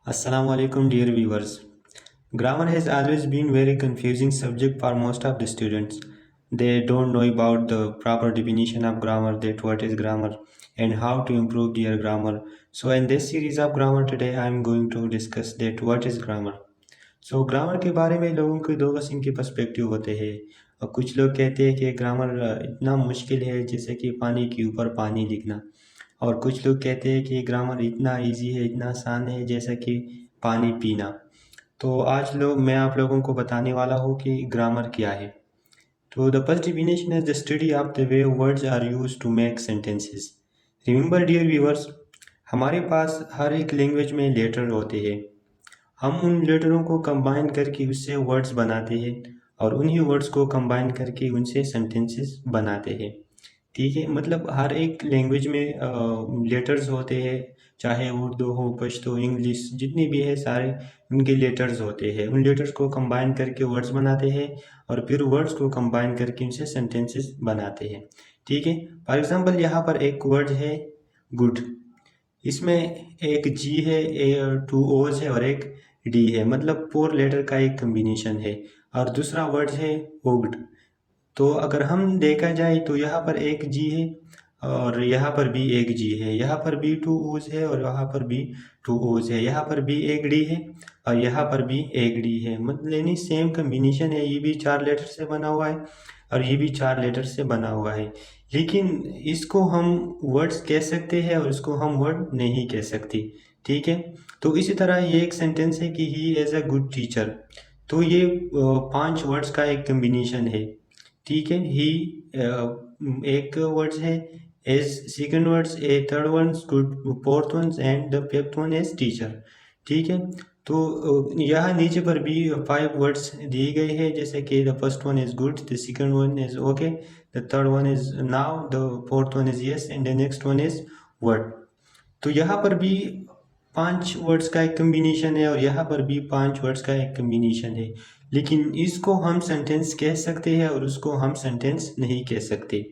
Assalamu alaikum dear viewers. Grammar has always been very confusing subject for most of the students. They don't know about the proper definition of grammar, that what is grammar and how to improve their grammar. So in this series of grammar today I am going to discuss that what is grammar. So grammar के बारे में लोगों के दो किस्म के perspective होते हैं और कुछ लोग कहते हैं कि ग्रामर इतना मुश्किल है जैसे कि पानी के ऊपर पानी लिखना। और कुछ लोग कहते हैं कि ग्रामर इतना इजी है, इतना आसान है जैसा कि पानी पीना। तो आज मैं आप लोगों को बताने वाला हूँ कि ग्रामर क्या है। तो the first definition is the study of the way words are use to make sentences. Remember dear viewers, हमारे पास हर एक लैंग्वेज में लेटर होते हैं। हम उन लेटरों को कंबाइन करके उससे वर्ड्स बनाते हैं और उन्हीं वर्ड्स को कंबाइन करके उनसे सेंटेंसेस बनाते हैं। ठीक है, मतलब हर एक लैंग्वेज में लेटर्स होते हैं, चाहे उर्दू हो, पश्तो, इंग्लिश, जितनी भी है सारे उनके लेटर्स होते हैं। उन लेटर्स को कंबाइन करके वर्ड्स बनाते हैं और फिर वर्ड्स को कंबाइन करके उनसे सेंटेंसेस बनाते हैं। ठीक है, फॉर एग्जांपल यहाँ पर एक वर्ड है गुड। इसमें एक जी है, टू ओज है और एक डी है, मतलब फोर लेटर का एक कम्बिनेशन है। और दूसरा वर्ड है ओग्ड। तो अगर हम देखा जाए तो यहाँ पर एक जी है और यहाँ पर भी एक जी है, यहाँ पर भी टू ओज है और यहाँ पर भी टू ओज है, यहाँ पर भी एक डी है और यहाँ पर भी एक डी है। मतलब यानी सेम कम्बिनेशन है, ये भी चार लेटर से बना हुआ है और ये भी चार लेटर से बना हुआ है। लेकिन इसको हम वर्ड्स कह सकते हैं और इसको हम वर्ड नहीं कह सकते। ठीक है, तो इसी तरह ये एक सेंटेंस है कि he is a good teacher. तो ये पांच वर्ड्स का एक कम्बिनेशन है। ठीक है, ही एक वर्ड्स है, as second words, a third words good, fourth ones and the fifth one is teacher. ठीक है, तो यहाँ नीचे पर भी फाइव वर्ड्स दिए गए हैं, जैसे कि the first one is good, the second one is okay, the third one is now, the fourth one is yes and the next one is word. तो यहाँ पर भी पांच वर्ड्स का एक कम्बिनेशन है और यहाँ पर भी पांच वर्ड्स का एक कम्बिनेशन है। लेकिन इसको हम सेंटेंस कह सकते हैं और उसको हम सेंटेंस नहीं कह सकते।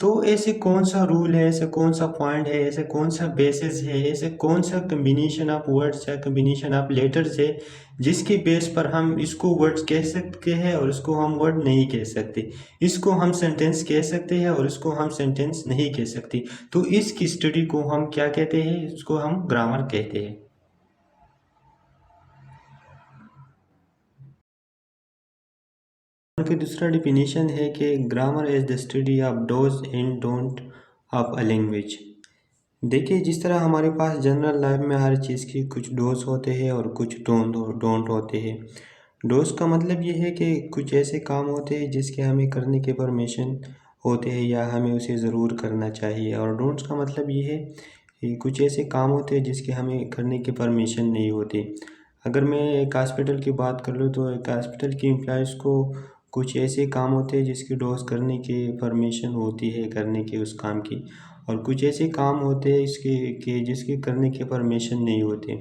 तो ऐसे कौन सा रूल है, ऐसे कौन सा पॉइंट है, ऐसे कौन सा बेसिस है, ऐसे कौन सा कम्बिनेशन ऑफ वर्ड्स या कम्बिनेशन ऑफ लेटर्स है जिसके बेस पर हम इसको वर्ड्स कह सकते हैं और इसको हम वर्ड नहीं कह सकते, इसको हम सेंटेंस कह सकते हैं और इसको हम सेंटेंस नहीं कह सकते। तो इसकी स्टडी को हम क्या कहते हैं, इसको हम ग्रामर कहते हैं। की दूसरा डिफिनेशन है कि grammar is the study of dose and don't of a language. देखिए, जिस तरह हमारे पास जनरल लाइफ में हर चीज़ की कुछ डोज होते हैं और कुछ डोंट होते हैं। डोज का मतलब ये है कि कुछ ऐसे काम होते हैं जिसके हमें करने के परमिशन होते हैं या हमें उसे ज़रूर करना चाहिए, और डोंट्स का मतलब ये है कि कुछ ऐसे काम होते हैं जिसके हमें करने की परमिशन नहीं होती। अगर मैं एक हॉस्पिटल की बात कर लूँ तो एक हॉस्पिटल की एम्प्लॉइज़ को कुछ ऐसे काम होते हैं जिसकी डोज करने की परमिशन होती है करने के उस काम की, और कुछ ऐसे काम होते हैं इसके कि जिसके करने की परमिशन नहीं होते।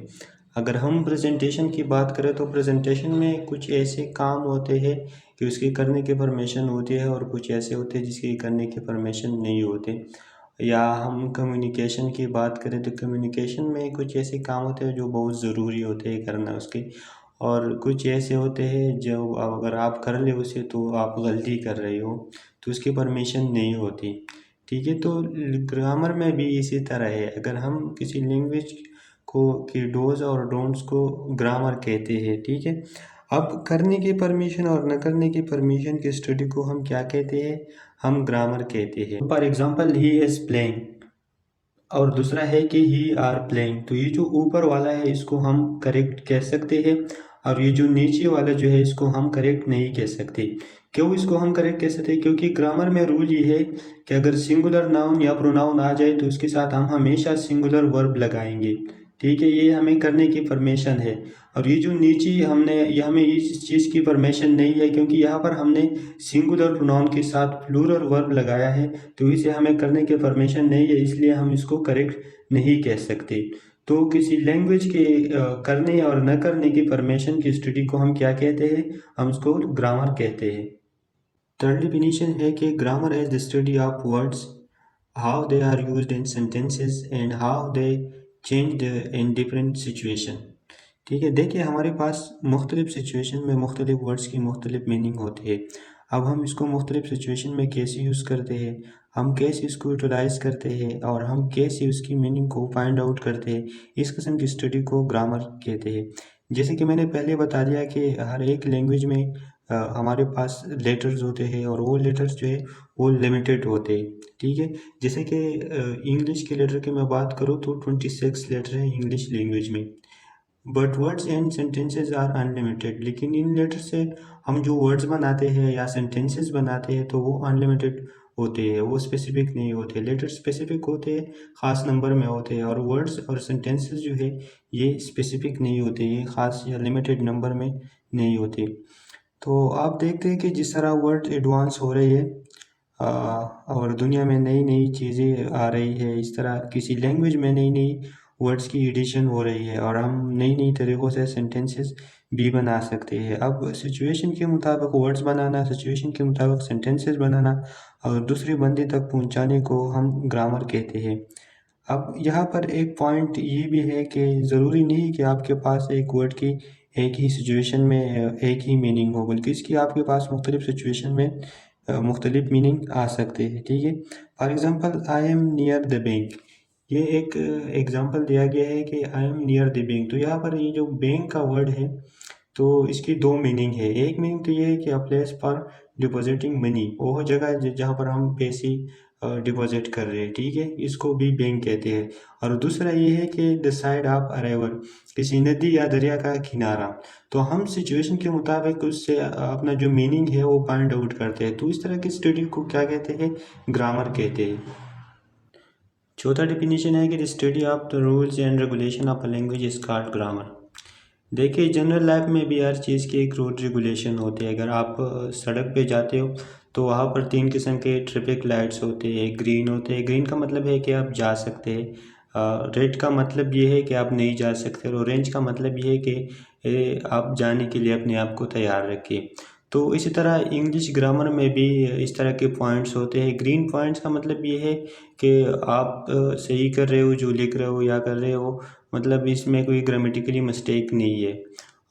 अगर हम प्रेजेंटेशन की बात करें तो प्रेजेंटेशन में कुछ ऐसे काम होते हैं कि उसके करने की परमिशन होती है और कुछ ऐसे होते हैं जिसके करने की परमिशन नहीं होते। या हम कम्युनिकेशन की बात करें तो कम्युनिकेशन में कुछ ऐसे काम होते हैं जो बहुत ज़रूरी होते हैं करना उसके, और कुछ ऐसे होते हैं जो अगर आप कर ले उसे तो आप गलती कर रहे हो, तो उसकी परमिशन नहीं होती। ठीक है, तो ग्रामर में भी इसी तरह है। अगर हम किसी लैंग्वेज को की डोज और डोंट्स को ग्रामर कहते हैं। ठीक है, अब करने की परमिशन और न करने की परमिशन की स्टडी को हम क्या कहते हैं, हम ग्रामर कहते हैं। For example he is playing और दूसरा है कि ही आर प्लेइंग। तो ये जो ऊपर वाला है इसको हम करेक्ट कह सकते हैं और ये जो नीचे वाला जो है इसको हम करेक्ट नहीं कह सकते। क्यों इसको हम करेक्ट कह सकते हैं, क्योंकि ग्रामर में रूल ये है कि अगर सिंगुलर नाउन या प्रोनाउन आ जाए तो उसके साथ हम हमेशा सिंगुलर वर्ब लगाएंगे। ठीक है, ये हमें करने की परमिशन है। और ये जो नीचे ये हमें इस चीज़ की परमिशन नहीं है, क्योंकि यहाँ पर हमने सिंगुलर प्रोनाउन के साथ प्लूरल वर्ब लगाया है, तो इसे हमें करने की परमिशन नहीं है, इसलिए हम इसको करेक्ट नहीं कह सकते। तो किसी लैंग्वेज के करने और न करने की परमिशन की स्टडी को हम क्या कहते हैं, हम उसको ग्रामर कहते हैं। थर्ड डिफिनीशन है कि grammar is the study of words, how they are used in sentences and how they change in different situation. ठीक है, देखिए हमारे पास मुख्तलिफ़ सिचुएशन में मुख्तलिफ़ वर्ड्स की मुख्तलिफ़ मीनिंग होती है। अब हम इसको मुख्तलिफ़ सिचुएशन में कैसे यूज़ करते हैं, हम कैसे इसको यूटिलाइज़ करते हैं और हम कैसे उसकी मीनिंग को फाइंड आउट करते हैं, इस किस्म की स्टडी को ग्रामर कहते हैं। जैसे कि मैंने पहले बता दिया कि हर एक लैंग्वेज में हमारे पास लेटर्स होते हैं और वो लेटर्स जो है वो लिमिटेड होते हैं, ठीक है। जैसे कि इंग्लिश के लेटर की मैं बात करूँ तो 26 लेटर हैं इंग्लिश लैंग्वेज में। But words and sentences are unlimited, लेकिन इन लेटर से हम जो वर्ड्स बनाते हैं या सेंटेंसेस बनाते हैं तो वो अनलिमिटेड होते हैं, वो स्पेसिफिक नहीं होते। लेटर स्पेसिफिक होते हैं, ख़ास नंबर में होते हैं, और वर्ड्स और सेंटेंसेस जो है ये स्पेसिफिक नहीं होते, ये ख़ास या लिमिटेड नंबर में नहीं होते। तो आप देखते हैं कि जिस तरह वर्ड एडवांस हो रही है अ, और दुनिया में नई नई चीज़ें आ रही है, इस तरह किसी लैंग्वेज में नई नई वर्ड्स की एडिशन हो रही है और हम नई नई तरीक़ों से सेंटेंसेस भी बना सकते हैं। अब सिचुएशन के मुताबिक वर्ड्स बनाना, सिचुएशन के मुताबिक सेंटेंसेस बनाना और दूसरे बंदे तक पहुंचाने को हम ग्रामर कहते हैं। अब यहाँ पर एक पॉइंट ये भी है कि ज़रूरी नहीं कि आपके पास एक वर्ड की एक ही सिचुएशन में एक ही मीनिंग हो, बल्कि इसकी आपके पास मुख्तलिफ़ सिचुएशन में मुख्तलिफ़ मीनिंग आ सकते हैं, ठीक है। For example, I am near the bank, ये एक एग्ज़ाम्पल दिया गया है कि I am near the bank. तो यहाँ पर ये जो बैंक का वर्ड है तो इसकी दो मीनिंग है। एक मीनिंग तो ये है कि a place for depositing money, वो जगह है जहाँ पर हम पैसे डिपॉजिट कर रहे हैं, ठीक है, इसको भी बैंक कहते हैं। और दूसरा ये है कि द साइड ऑफ अराइवल, किसी नदी या दरिया का किनारा। तो हम सिचुएशन के मुताबिक उससे अपना जो मीनिंग है वो फाइंड आउट करते हैं। तो इस तरह की स्टडी को क्या कहते हैं, ग्रामर कहते हैं। चौथा डेफिनेशन है कि the study of the rules and regulation of a language is called grammar. देखिए जनरल लाइफ में भी हर चीज़ की एक रूल रेगुलेशन होती है। अगर आप सड़क पे जाते हो तो वहाँ पर 3 किस्म के ट्रैफिक लाइट्स होते हैं। ग्रीन होते हैं, ग्रीन का मतलब है कि आप जा सकते हैं, रेड का मतलब ये है कि आप नहीं जा सकते, और ऑरेंज का मतलब ये है कि आप जाने के लिए अपने आप को तैयार रखिए। तो इसी तरह इंग्लिश ग्रामर में भी इस तरह के पॉइंट्स होते हैं। ग्रीन पॉइंट्स का मतलब ये है कि आप सही कर रहे हो जो लिख रहे हो या कर रहे हो, मतलब इसमें कोई ग्रामेटिकली मिस्टेक नहीं है।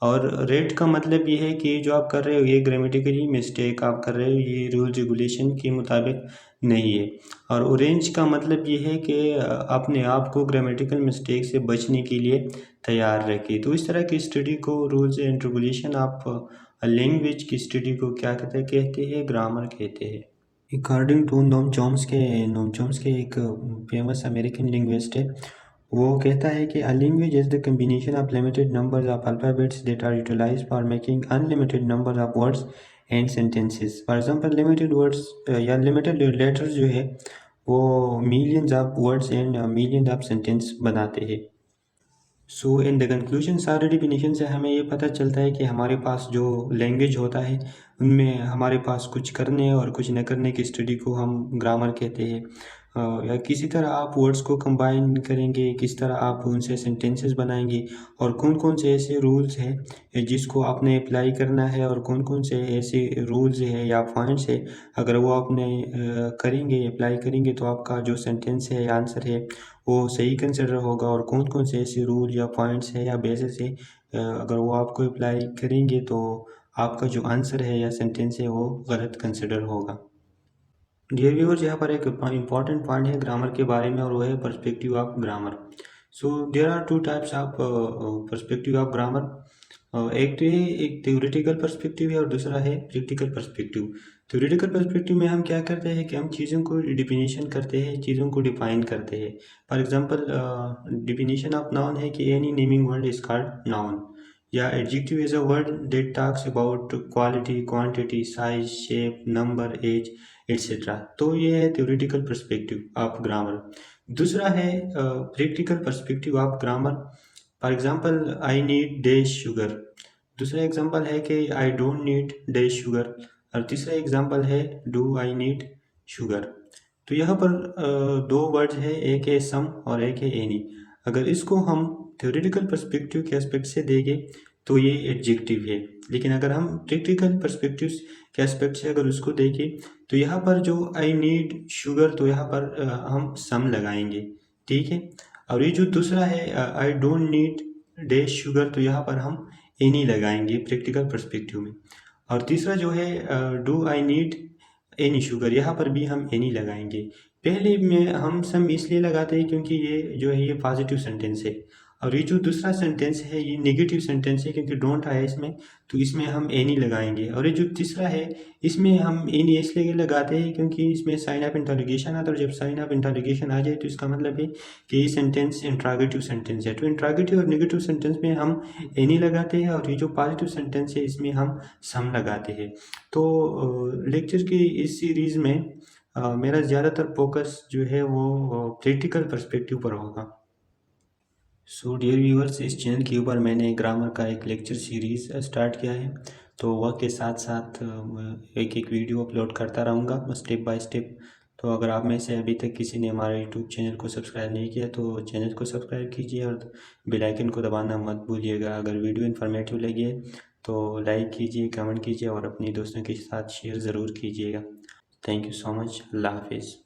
और रेड का मतलब ये है कि जो आप कर रहे हो ये ग्रामेटिकली मिस्टेक आप कर रहे हो, ये रूल रेगुलेशन के मुताबिक नहीं है। और ऑरेंज का मतलब ये है कि अपने आप को ग्रामेटिकल मिस्टेक से बचने के लिए तैयार रखिए। तो इस तरह की स्टडी को, rules and regulation of language की स्टडी को क्या कहते हैं, ग्रामर कहते हैं। अकॉर्डिंग टू नोम चॉम्स्की एक फेमस अमेरिकन लिंग्विस्ट है, वो कहता है कि a language is the combination of limited numbers of alphabets that are utilized for making unlimited number of words and sentences. For example, limited words या limited letters जो है वो millions of words and millions of sentence बनाते हैं। सो in the conclusion, सारे definition से हमें ये पता चलता है कि हमारे पास जो लैंग्वेज होता है उनमें हमारे पास कुछ करने और कुछ न करने की स्टडी को हम ग्रामर कहते हैं। या किसी तरह आप वर्ड्स को कंबाइन करेंगे, किस तरह आप उनसे सेंटेंसेस बनाएंगे, और कौन कौन से ऐसे रूल्स हैं जिसको आपने अप्लाई करना है, और कौन कौन से ऐसे रूल्स हैं या पॉइंट्स है अगर वो आपने करेंगे, अप्लाई करेंगे, तो आपका जो सेंटेंस है या आंसर है वो सही कंसिडर होगा। और कौन कौन से ऐसे रूल या पॉइंट्स है या बेसिस है अगर वो आपको अप्लाई करेंगे तो आपका जो आंसर है या सेंटेंस है वो गलत कंसिडर होगा। डियर व्यूअर्स, यहाँ पर एक इम्पॉर्टेंट पॉइंट है ग्रामर के बारे में, और वो है perspective of grammar. So there are two types of perspective of grammar. एक तो है, एक थ्योरेटिकल पर्सपेक्टिव है और दूसरा है प्रैक्टिकल पर्सपेक्टिव। थ्योरेटिकल पर्सपेक्टिव में हम क्या करते हैं कि हम चीज़ों को डिफिनीशन करते हैं, चीज़ों को डिफाइन करते हैं। For example, definition of noun है कि any naming word is called noun, या adjective is a word that talks about quality, quantity, size, shape, number, age, etcetera. तो ये है थ्योरेटिकल पर्सपेक्टिव ऑफ ग्रामर। दूसरा है practical perspective of grammar. For example, I need dash sugar. दूसरा example है कि I don't need dash sugar, और तीसरा एग्जांपल है डू आई नीड शुगर। तो यहाँ पर दो वर्ड्स है, एक है सम और एक है एनी। अगर इसको हम थ्योरेटिकल पर्सपेक्टिव के एस्पेक्ट से देखें तो ये एडजेक्टिव है, लेकिन अगर हम प्रैक्टिकल पर्सपेक्टिव के एस्पेक्ट से अगर उसको देखें तो यहाँ पर जो आई नीड शुगर, तो यहाँ पर हम सम लगाएंगे, ठीक है। और ये जो दूसरा है आई डोंट नीड डैश शुगर, तो यहाँ पर हम एनी लगाएंगे प्रैक्टिकल पर्सपेक्टिव में। और तीसरा जो है do I need any sugar, यहाँ पर भी हम एनी लगाएंगे। पहले में हम सम इसलिए लगाते हैं क्योंकि ये जो है ये पॉजिटिव सेंटेंस है, और ये जो दूसरा सेंटेंस है ये नेगेटिव सेंटेंस है क्योंकि डोंट आया इसमें, तो इसमें हम एनी लगाएंगे। और ये जो तीसरा है इसमें हम एनी इसलिए लगाते हैं क्योंकि इसमें साइन ऑफ इंटरोगेशन आता है, और जब साइन ऑफ इंटरोगेशन आ जाए तो इसका मतलब है कि ये सेंटेंस इंट्रोगेटिव सेंटेंस है। तो इंट्रोगेटिव और नेगेटिव सेंटेंस में हम एनी लगाते हैं, और ये जो पॉजिटिव सेंटेंस है इसमें हम सम लगाते हैं। तो लेक्चर की इस सीरीज़ में मेरा ज़्यादातर फोकस जो है वो प्रैक्टिकल पर्सपेक्टिव पर होगा। सो डियर व्यूअर्स, इस चैनल के ऊपर मैंने ग्रामर का एक लेक्चर सीरीज़ स्टार्ट किया है, तो वह के साथ साथ एक एक वीडियो अपलोड करता रहूँगा स्टेप बाय स्टेप। तो अगर आप में से अभी तक किसी ने हमारे यूट्यूब चैनल को सब्सक्राइब नहीं किया तो चैनल को सब्सक्राइब कीजिए और बेल आइकन को दबाना मत भूलिएगा। अगर वीडियो इन्फॉर्मेटिव लगी है तो लाइक कीजिए, कमेंट कीजिए और अपने दोस्तों के साथ शेयर ज़रूर कीजिएगा। Thank you so much. Allah हाफिज़।